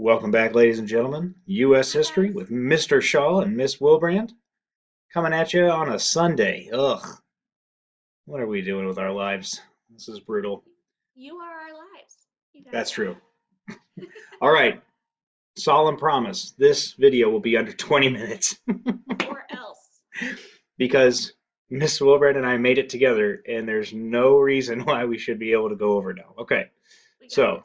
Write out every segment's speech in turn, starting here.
Welcome back, ladies and gentlemen. U.S. Hi History guys. with Mr. Shaw and Miss Willbrand coming at you on a Sunday. Ugh, what are we doing with our lives? This is brutal. You are our lives. You gotta That's say true. it. All right, solemn promise. This video will be under 20 minutes Or else. because Miss Willbrand and I made it together, and there's no reason why we should be able to go over now. Okay, We got so this.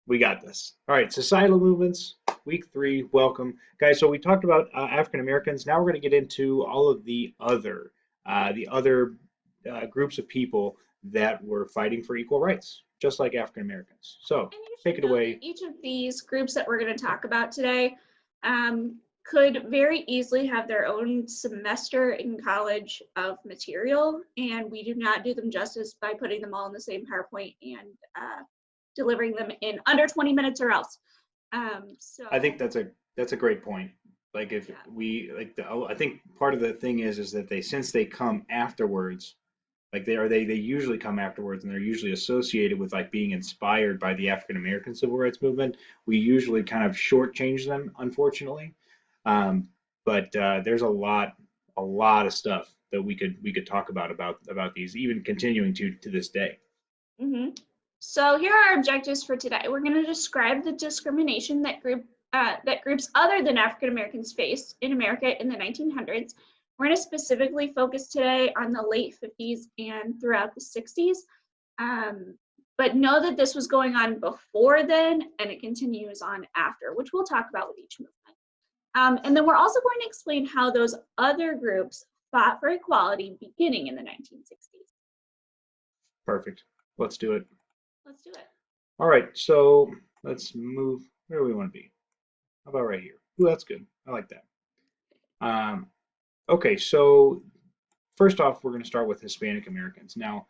we got this. All right, societal movements, week three, welcome. Guys, so we talked about African Americans. Now we're going to get into all of the other groups of people that were fighting for equal rights, just like African Americans. So And you take should it know that away. each of these groups that we're going to talk about today could very easily have their own semester in college of material, and we do not do them justice by putting them all in the same PowerPoint and delivering them in under 20 minutes or else. I think So, that's a great point. Like if yeah. we like the, I think part of the thing is that they since they come afterwards. Like they usually come afterwards, and they're usually associated with like being inspired by the African American civil rights movement. We usually kind of shortchange them, unfortunately. Um, but there's a lot of stuff that we could talk about these, even continuing to this day. hmm So here are our objectives for today. We're going to describe the discrimination that groups other than African Americans faced in America in the 1900s. We're going to specifically focus today on the late 50s and throughout the 60s. Um, but know that this was going on before then and it continues on after, which we'll talk about with each movement. And then we're also going to explain how those other groups fought for equality beginning in the 1960s. Perfect. Let's do it. Let's do it. All right, so let's move. Where do we want to be? How about right here? Ooh, that's good. I like that. Um, okay, so first off, we're going to start with Hispanic Americans. Now,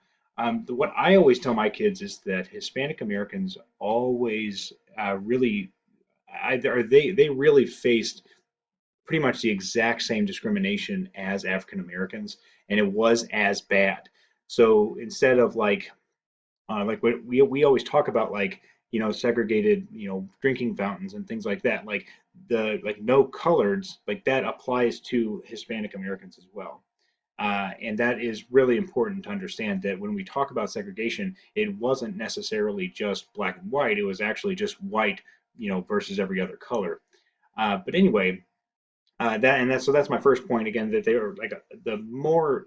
what I always tell my kids is that Hispanic Americans always really, or they really faced pretty much the exact same discrimination as African Americans, and it was as bad. So instead of like what we always talk about, like segregated drinking fountains and things like that, like the like no coloreds, like that applies to Hispanic Americans as well. And that is really important to understand that when we talk about segregation, it wasn't necessarily just black and white. It was actually just white, versus every other color. But anyway, so that's my first point again, that they are like the more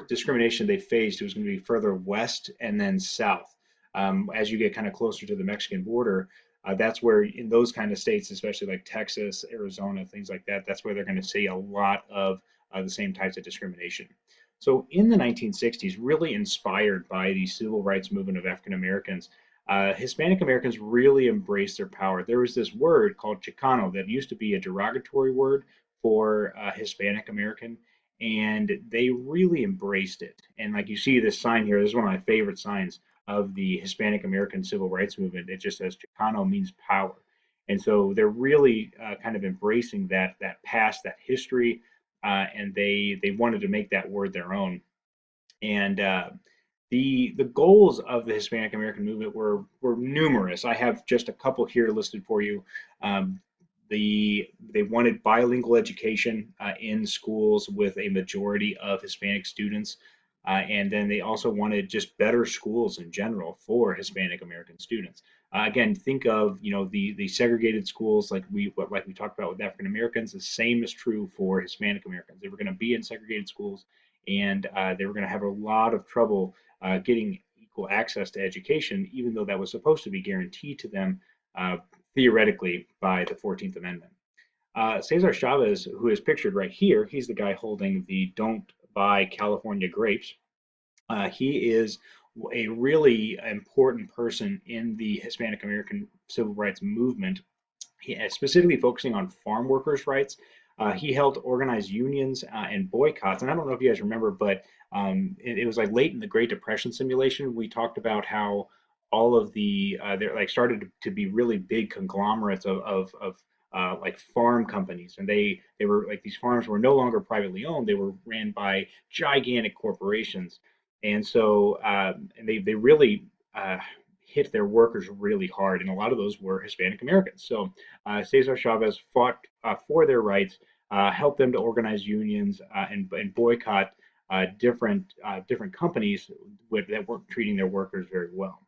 discrimination they faced, it was going to be further west and then south. As you get kind of closer to the Mexican border, that's where in those kind of states, especially like Texas, Arizona, things like that, that's where they're going to see a lot of the same types of discrimination. So in the 1960s, really inspired by the civil rights movement of African Americans, Hispanic Americans really embraced their power. There was this word called Chicano that used to be a derogatory word for Hispanic American, and they really embraced it. And like you see this sign here, this is one of my favorite signs of the Hispanic American Civil Rights Movement. It just says Chicano means power, and so they're really kind of embracing that past, that history, and they wanted to make that word their own. And the goals of the Hispanic American movement were numerous. I have just a couple here listed for you. Um, they wanted bilingual education in schools with a majority of Hispanic students, and then they also wanted just better schools in general for Hispanic American students. Again, think of the segregated schools like we talked about with African Americans. The same is true for Hispanic Americans. They were going to be in segregated schools, and they were going to have a lot of trouble getting equal access to education, even though that was supposed to be guaranteed to them uh, theoretically by the 14th Amendment. Cesar Chavez, who is pictured right here, he's the guy holding the Don't Buy California Grapes. He is a really important person in the Hispanic American civil rights movement, specifically focusing on farm workers' rights. He helped organize unions and boycotts. And I don't know if you guys remember, but it was like late in the Great Depression simulation. We talked about how all of there like started to be really big conglomerates of like farm companies, and they were like these farms were no longer privately owned; they were ran by gigantic corporations, and so and they really uh, hit their workers really hard, and a lot of those were Hispanic Americans. So Cesar Chavez fought for their rights, helped them to organize unions and boycott different companies that weren't treating their workers very well.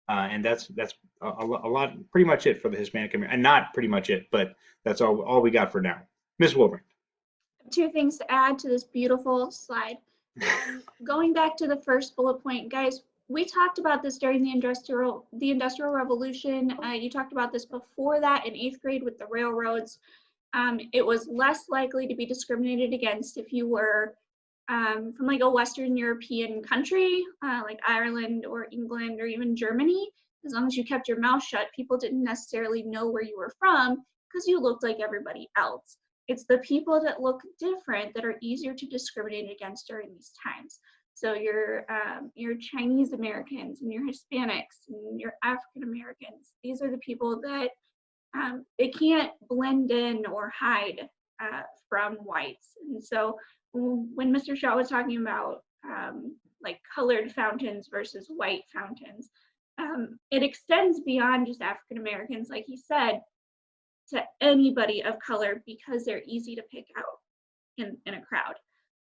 And that's a lot, pretty much it for the Hispanic American, and not pretty much it, but that's all we got for now. Miss Wilbrand. Two things to add to this beautiful slide. Going back to the first bullet point, guys, we talked about this during the Industrial Revolution. You talked about this before that in 8th grade with the railroads. It was less likely to be discriminated against if you were from like a Western European country, like Ireland or England or even Germany. As long as you kept your mouth shut, people didn't necessarily know where you were from because you looked like everybody else. It's the people that look different that are easier to discriminate against during these times. So your Chinese Americans and your Hispanics and your African Americans, these are the people that they can't blend in or hide from whites. And so when Mr. Shaw was talking about like colored fountains versus white fountains, it extends beyond just African Americans, like he said, to anybody of color because they're easy to pick out in a crowd.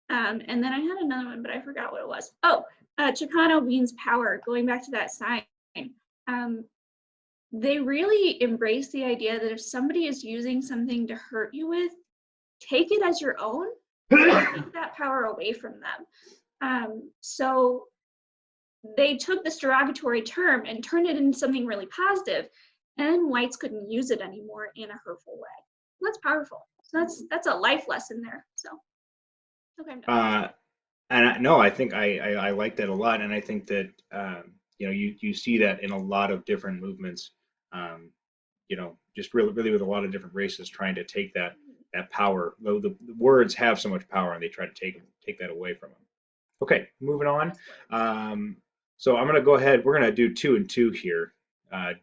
And then I had another one, but I forgot what it was. Oh, Chicano means power, going back to that sign. They really embrace the idea that if somebody is using something to hurt you with, take it as your own, take that power away from them. So they took this derogatory term and turned it into something really positive, and whites couldn't use it anymore in a hurtful way. That's powerful. So that's a life lesson there. So okay. No, I think I like that a lot, and I think that you see that in a lot of different movements. Just really with a lot of different races trying to take that power. Though the words have so much power, and they try to take that away from them. Okay, moving on. So I'm going to go ahead. We're going to do 2 and 2 here,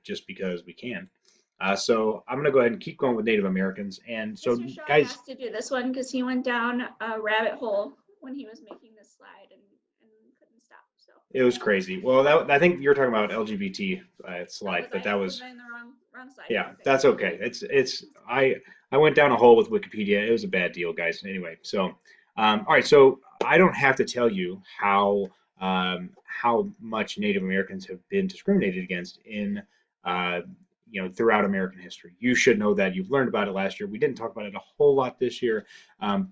just because we can. So I'm going to go ahead and keep going with Native Americans. And so, Mr. Shaw guys, has to do this one because he went down a rabbit hole when he was making this slide and couldn't stop. So it was crazy. Well, I think you're talking about LGBT slide, but that was in the wrong slide. yeah, Okay. that's okay. I went down a hole with Wikipedia. It was a bad deal, guys. Anyway, so all right. So I don't have to tell you how much Native Americans have been discriminated against in throughout American history. You should know that. You've learned about it last year. We didn't talk about it a whole lot this year,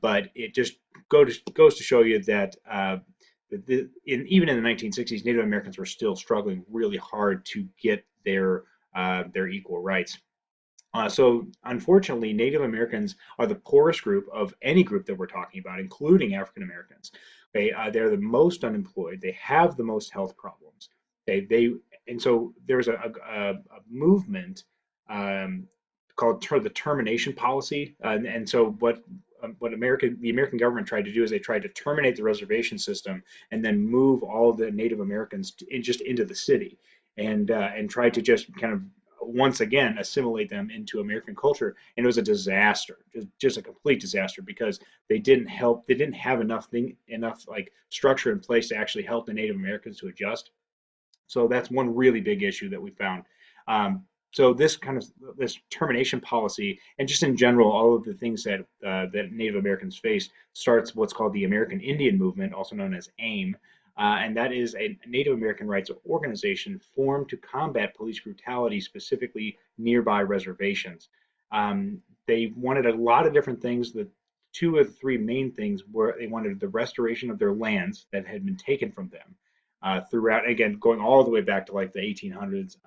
but it just goes to show you that even in the 1960s, Native Americans were still struggling really hard to get their equal rights. So unfortunately, Native Americans are the poorest group of any group that we're talking about, including African Americans. They're the most unemployed. They have the most health problems. And so there's a movement called the termination policy. And so what the American government tried to do is they tried to terminate the reservation system and then move all the Native Americans just into the city and tried to just kind of once again assimilate them into American culture, and it was a disaster, just a complete disaster because they didn't have enough like structure in place to actually help the Native Americans to adjust. So that's one really big issue that we found. So this termination policy, and just in general, all of the things that Native Americans face, starts what's called the American Indian Movement, also known as AIM, and that is a Native American rights organization formed to combat police brutality, specifically nearby reservations. They wanted a lot of different things. The 2 or 3 main things were they wanted the restoration of their lands that had been taken from them throughout, again, going all the way back to like the 1800s.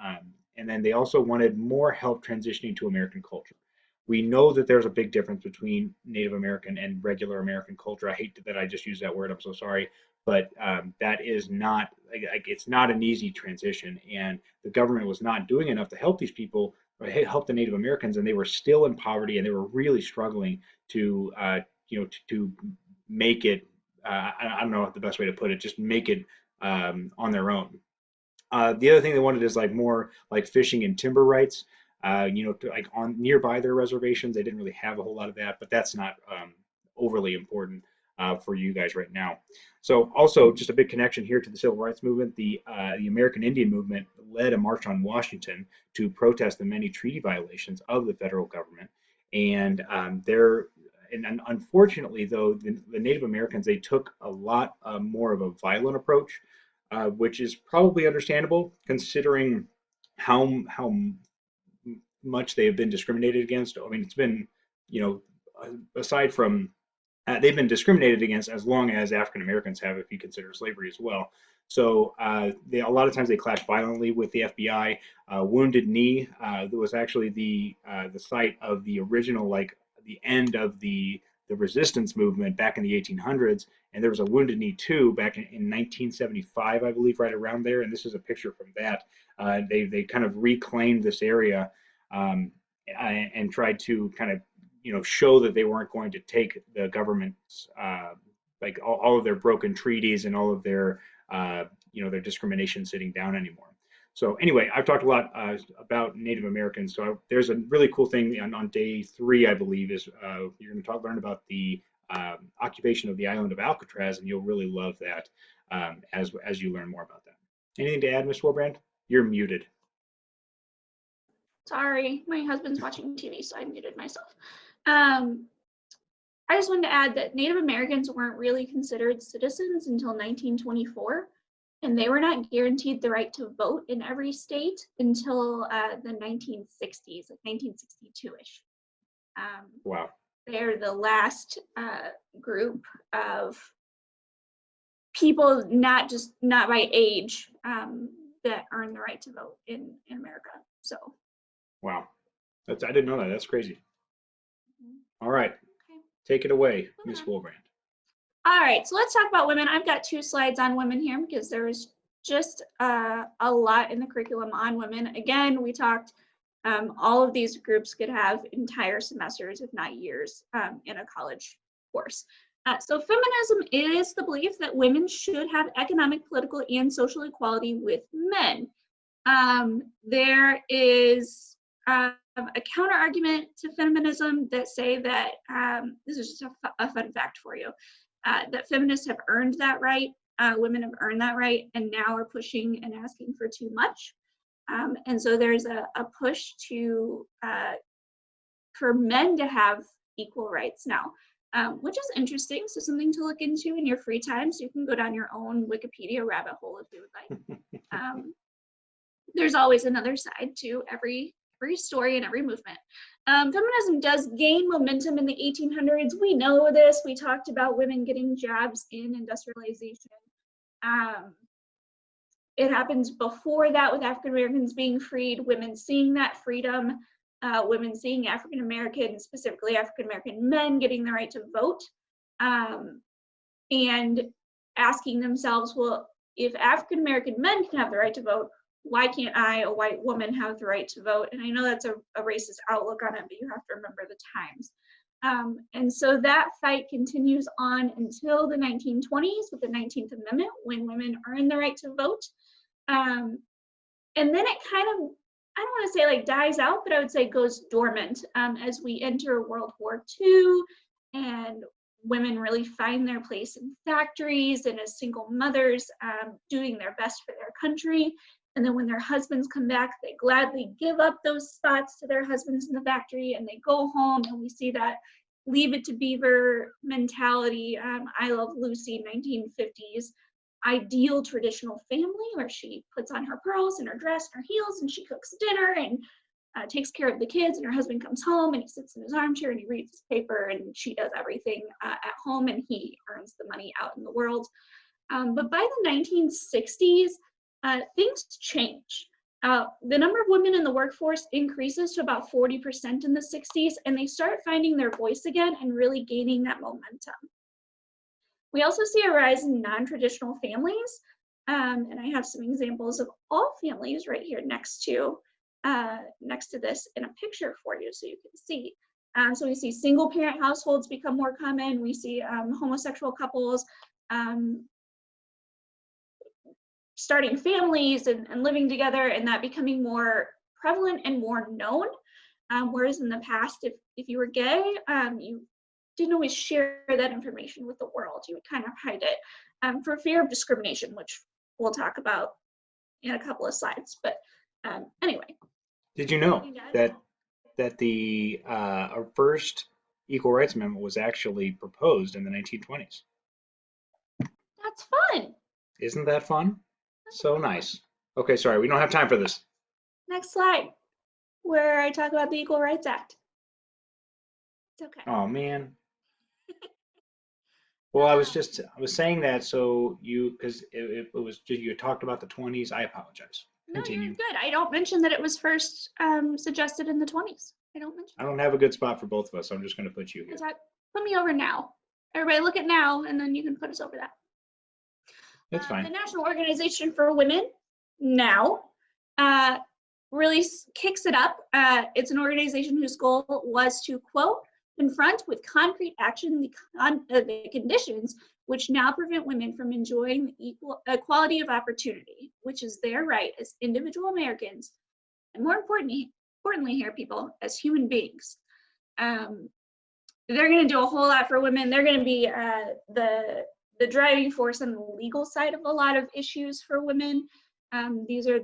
And then they also wanted more help transitioning to American culture. We know that there's a big difference between Native American and regular American culture. I hate that I just used that word. I'm so sorry, but that is not it's not an easy transition, and the government was not doing enough to help these people or help the Native Americans, and they were still in poverty, and they were really struggling to to make it. I don't know the best way to put it. Just make it on their own. The other thing they wanted is like more like fishing and timber rights. Like on nearby their reservations, they didn't really have a whole lot of that, but that's not overly important. for you guys right now. So also just a big connection here to the civil rights movement. The American Indian movement led a march on Washington to protest the many treaty violations of the federal government. And unfortunately, though, the Native Americans, they took a lot more of a violent approach, which is probably understandable considering how much they have been discriminated against. I mean, it's been, you know, aside from they've been discriminated against as long as African Americans have, if you consider slavery as well. So a lot of times they clash violently with the FBI. Wounded Knee was actually the site of the original, like the end of the resistance movement back in the 1800s. And there was a Wounded Knee too back in 1975, I believe, right around there. And this is a picture from that. They kind of reclaimed this area um, and tried to kind of show that they weren't going to take the government's like all of their broken treaties and all of their their discrimination sitting down anymore. So anyway, I've talked a lot about Native Americans. So there's a really cool thing on day 3, I believe, is you're going to learn about the occupation of the island of Alcatraz, and you'll really love that as you learn more about that. Anything to add, Ms. Willbrand? You're muted. Sorry, my husband's watching TV, so I muted myself. I just wanted to add that Native Americans weren't really considered citizens until 1924, and they were not guaranteed the right to vote in every state until the 1960s, like 1962-ish. Wow. They're the last group of people, not by age, that earn the right to vote in America. So. Wow. I didn't know that. That's crazy. All right. Okay. Take it away, Ms. Willbrand. All right, so let's talk about women. I've got 2 slides on women here because there is just a lot in the curriculum on women. Again, we talked, all of these groups could have entire semesters, if not years, in a college course. So feminism is the belief that women should have economic, political, and social equality with men. There is a counter argument to feminism that say that, this is just a fun fact for you, that feminists have earned that right, women have earned that right, and now are pushing and asking for too much. And so there's a push for men to have equal rights now, which is interesting. So something to look into in your free time. So you can go down your own Wikipedia rabbit hole if you would like. There's always another side to every story and every movement. Feminism does gain momentum in the 1800s. We know this. We talked about women getting jobs in industrialization. It happens before that with African Americans being freed, women seeing that freedom, women seeing African Americans, specifically African American men, getting the right to vote, and asking themselves, well, if African American men can have the right to vote, why can't I, a white woman, have the right to vote? And I know that's a racist outlook on it, but you have to remember the times. And so that fight continues on until the 1920s with the 19th Amendment, when women earn the right to vote. And then it kind of, I don't want to say like dies out, but I would say goes dormant as we enter World War II and women really find their place in factories and as single mothers, doing their best for their country. And then when their husbands come back, they gladly give up those spots to their husbands in the factory and they go home, and we see that Leave It to Beaver mentality, I Love Lucy, 1950s, ideal traditional family where she puts on her pearls and her dress and her heels and she cooks dinner and takes care of the kids, and her husband comes home and he sits in his armchair and he reads his paper, and she does everything at home and he earns the money out in the world. But by the 1960s, things change. The number of women in the workforce increases to about 40% in the 60s, and they start finding their voice again and really gaining that momentum. We also see a rise in non-traditional families, and I have some examples of all families right here next to this in a picture for you so you can see. So we see single parent households become more common. We see homosexual couples starting families and living together, and that becoming more prevalent and more known. Whereas in the past, if you were gay, you didn't always share that information with the world. You would kind of hide it for fear of discrimination, which we'll talk about in a couple of slides. But anyway. Did you know that the our first Equal Rights Amendment was actually proposed in the 1920s? That's fun. Isn't that fun? So nice. Okay, sorry, we don't have time for this. Next slide, where I talk about the Equal Rights Act. It's okay. Oh man. Well, I was saying that so because it was just you talked about the 20s. I apologize. Continue. No, you're good. I don't mention that it was first suggested in the 20s. I don't mention. I don't have a good spot for both of us. So I'm just going to put you here. Put me over now. Everybody look at now, and then you can put us over that. That's fine. The National Organization for Women, NOW, really kicks it up. It's an organization whose goal was to, quote, confront with concrete action the conditions which now prevent women from enjoying the equality of opportunity, which is their right as individual Americans, and more importantly here, people, as human beings. They're going to do a whole lot for women. They're going to be the driving force on the legal side of a lot of issues for women. These are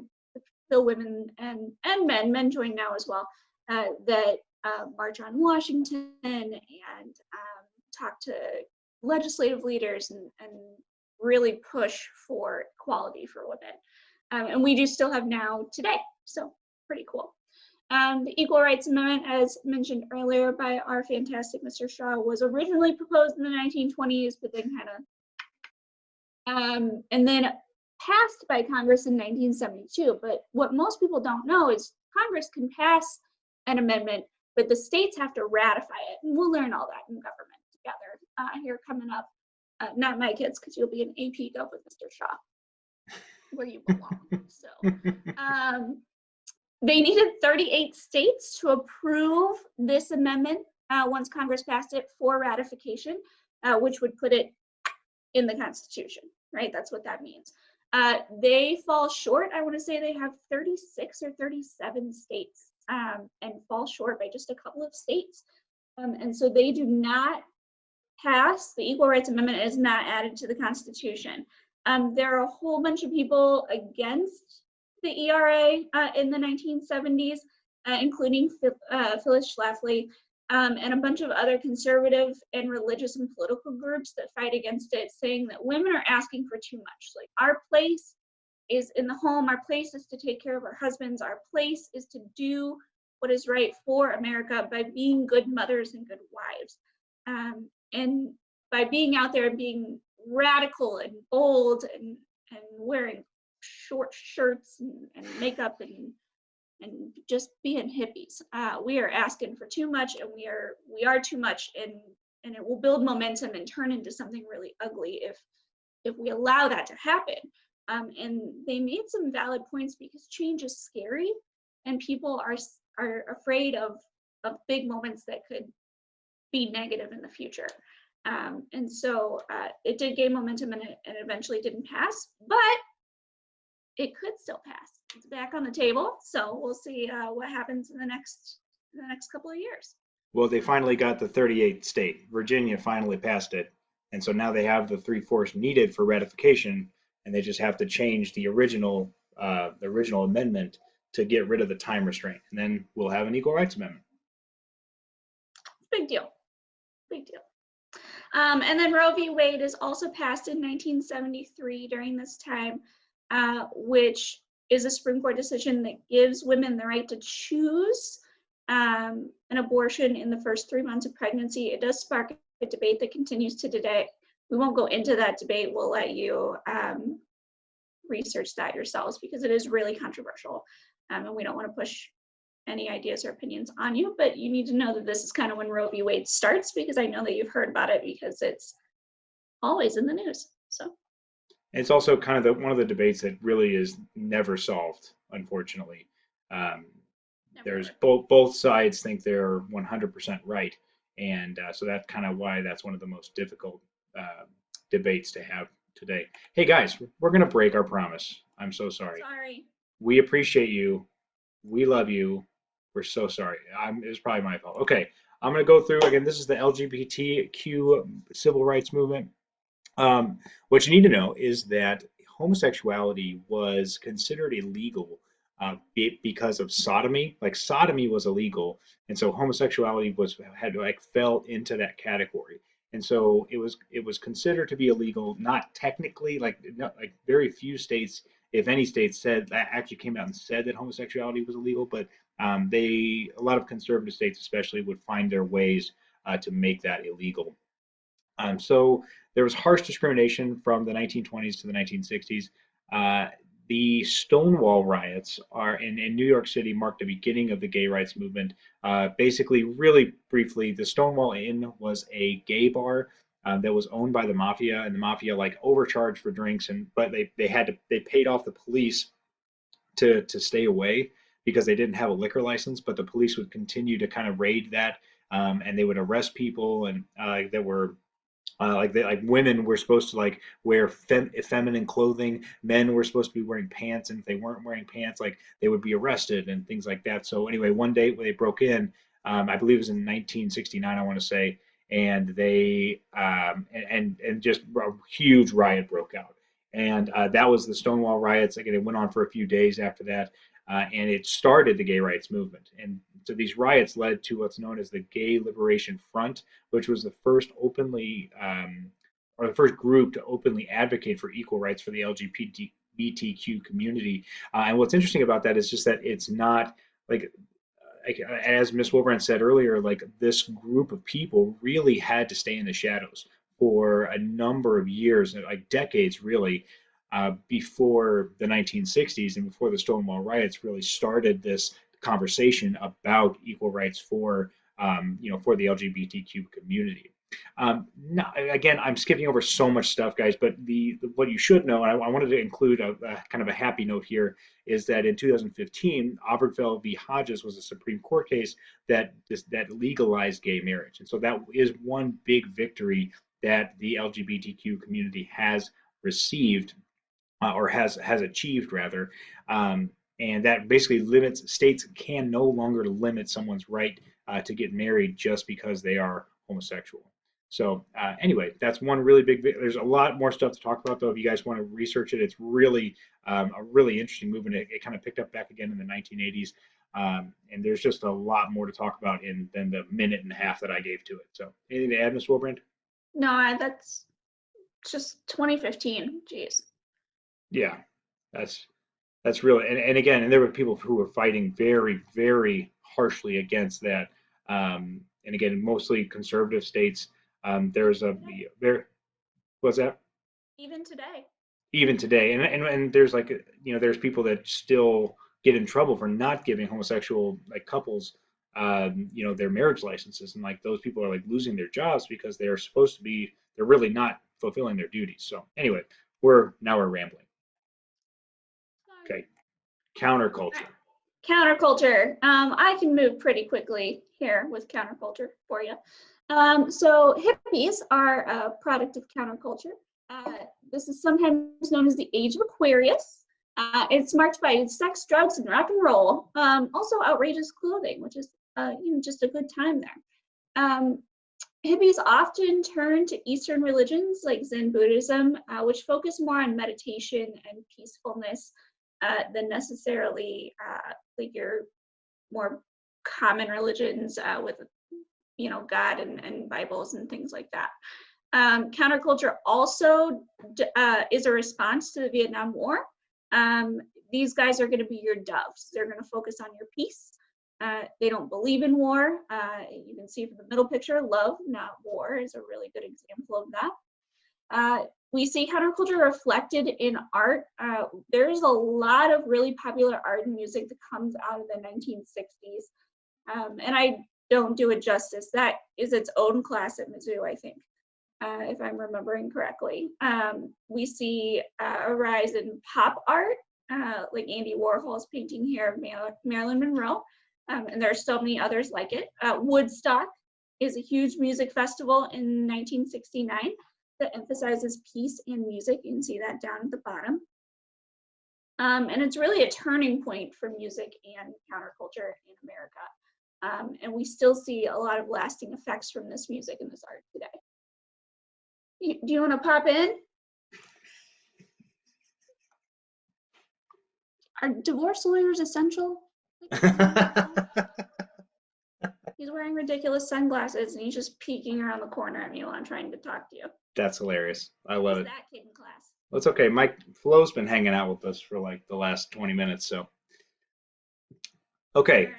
the women and men join now as well, that march on Washington and talk to legislative leaders and really push for equality for women. And we do still have now today, so pretty cool. The Equal Rights Amendment, as mentioned earlier by our fantastic Mr. Shaw, was originally proposed in the 1920s, but then and then passed by Congress in 1972. But what most people don't know is Congress can pass an amendment, but the states have to ratify it. And we'll learn all that in government together here coming up. Not my kids, because you'll be an AP Gov with Mr. Shaw, where you belong. So they needed 38 states to approve this amendment once Congress passed it for ratification, which would put it in the Constitution, right? That's what that means. They fall short. I want to say they have 36 or 37 states and fall short by just a couple of states. And so they do not pass. The Equal Rights Amendment is not added to the Constitution. There are a whole bunch of people against the ERA in the 1970s, including Phyllis Schlafly, and a bunch of other conservative and religious and political groups that fight against it, saying that women are asking for too much. Like, our place is in the home, our place is to take care of our husbands, our place is to do what is right for America by being good mothers and good wives. And by being out there and being radical and bold and wearing short shirts and makeup and just being hippies. We are asking for too much, and we are too much, and it will build momentum and turn into something really ugly if we allow that to happen. And they made some valid points, because change is scary, and people are afraid of big moments that could be negative in the future. And so it did gain momentum, and it eventually didn't pass, but it could still pass. It's back on the table, so we'll see what happens in the next couple of years. Well, they finally got the 38th state. Virginia finally passed it, and so now they have the 3/4 needed for ratification, and they just have to change the original amendment to get rid of the time restraint, and then we'll have an Equal Rights Amendment. Big deal. And then Roe v. Wade is also passed in 1973 during this time, which is a Supreme Court decision that gives women the right to choose an abortion in the first 3 months of pregnancy. It does spark a debate that continues to today. We won't go into that debate. We'll let you research that yourselves, because it is really controversial, and we don't want to push any ideas or opinions on you, but you need to know that this is kind of when Roe v. Wade starts, because I know that you've heard about it, because it's always in the news. So it's also kind of one of the debates that really is never solved, unfortunately. There's both sides think they're 100% right, and so that's kind of why that's one of the most difficult debates to have today. Hey guys, we're gonna break our promise. I'm so sorry. Sorry. We appreciate you. We love you. We're so sorry. It was probably my fault. Okay, I'm going to go through again. This is the LGBTQ civil rights movement. What you need to know is that homosexuality was considered illegal because of sodomy. Like sodomy was illegal, and so homosexuality was had like fell into that category. And so it was considered to be illegal, not technically, like like very few states, if any states, said that actually came out and said that homosexuality was illegal, but a lot of conservative states especially would find their ways to make that illegal. So there was harsh discrimination from the 1920s to the 1960s. Uh, the Stonewall riots are in New York City marked the beginning of the gay rights movement. Basically, really briefly, the Stonewall Inn was a gay bar that was owned by the mafia, and the mafia like overcharged for drinks, and but they paid off the police to stay away because they didn't have a liquor license, but the police would continue to kind of raid that, and they would arrest people and that were like women were supposed to like wear feminine clothing. Men were supposed to be wearing pants, and if they weren't wearing pants, like they would be arrested and things like that. So anyway, one day when they broke in, I believe it was in 1969, I want to say, and they and just a huge riot broke out, and that was the Stonewall riots. Again, it went on for a few days after that, and it started the gay rights movement. And so these riots led to what's known as the Gay Liberation Front, which was the first openly or the first group to openly advocate for equal rights for the LGBTQ community. And what's interesting about that is just that it's not like as Miss Willbrand said earlier, like this group of people really had to stay in the shadows for a number of years, like decades really, before the 1960s and before the Stonewall riots really started this conversation about equal rights for for the LGBTQ community. Again, I'm skipping over so much stuff, guys, but what you should know, and I wanted to include a kind of a happy note here, is that in 2015, Obergefell v. Hodges was a Supreme Court case that legalized gay marriage, and so that is one big victory that the LGBTQ community has received or has achieved rather. And that basically limits states can no longer limit someone's right to get married just because they are homosexual. So anyway, that's one really big. There's a lot more stuff to talk about though. If you guys want to research it, it's really a really interesting movement. It kind of picked up back again in the 1980s, and there's just a lot more to talk about than the minute and a half that I gave to it. So anything to add, Ms. Wilbrand? No, that's just 2015. Jeez. Yeah, that's That's really, and again, and there were people who were fighting very, very harshly against that. And again, mostly conservative states. There's a there was that Even today. even today, and there's like there's people that still get in trouble for not giving homosexual like couples their marriage licenses, and like those people are like losing their jobs because they are supposed to be they're really not fulfilling their duties. So anyway, we're rambling. Okay, counterculture. Counterculture. I can move pretty quickly here with counterculture for you. So hippies are a product of counterculture. This is sometimes known as the Age of Aquarius. It's marked by sex, drugs, and rock and roll. Also outrageous clothing, which is just a good time there. Hippies often turn to Eastern religions like Zen Buddhism, which focus more on meditation and peacefulness than necessarily like your more common religions with God and Bibles and things like that. Counterculture also is a response to the Vietnam War. These guys are going to be your doves. They're going to focus on your peace. They don't believe in war. You can see from the middle picture, love, not war, is a really good example of that. We see counterculture reflected in art. There's a lot of really popular art and music that comes out of the 1960s. And I don't do it justice. That is its own class at Mizzou, I think, if I'm remembering correctly. We see a rise in pop art, like Andy Warhol's painting here of Marilyn Monroe. And there are so many others like it. Woodstock is a huge music festival in 1969 that emphasizes peace and music. You can see that down at the bottom. And it's really a turning point for music and counterculture in America. And we still see a lot of lasting effects from this music and this art today. Do you want to pop in? Are divorce lawyers essential? He's wearing ridiculous sunglasses and he's just peeking around the corner at me while I'm trying to talk to you. That's hilarious. I love it. That kid in class. Well, it's okay. Mike Flo's been hanging out with us for like the last 20 minutes, so. Okay,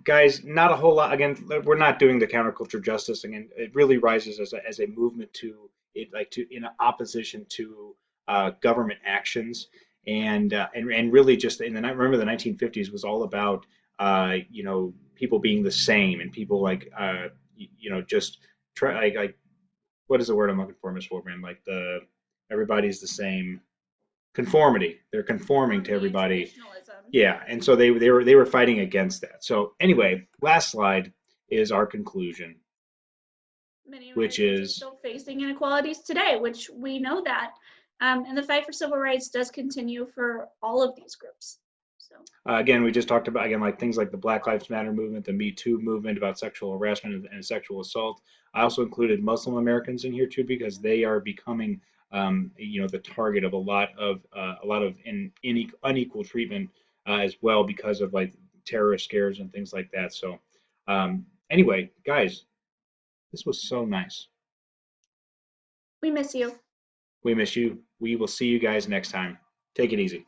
guys, not a whole lot. Again, we're not doing the counterculture justice. Again, it really rises as a movement to it, like to in opposition to government actions, and really just in the remember the 1950s was all about people being the same and people like just try like what is the word I'm looking for, Miss Willbrand? Like everybody's the same conformity. They're conforming to everybody. Yeah, and so they were fighting against that. So anyway, last slide is our conclusion, Many which Americans are is still facing inequalities today, which we know that. And the fight for civil rights does continue for all of these groups. So again, we just talked about again like things like the Black Lives Matter movement, the Me Too movement about sexual harassment and sexual assault. I also included Muslim Americans in here too because they are becoming the target of a lot of unequal treatment as well because of like terrorist scares and things like that. So anyway, guys, this was so nice. we miss you. We miss you. We will see you guys next time. Take it easy.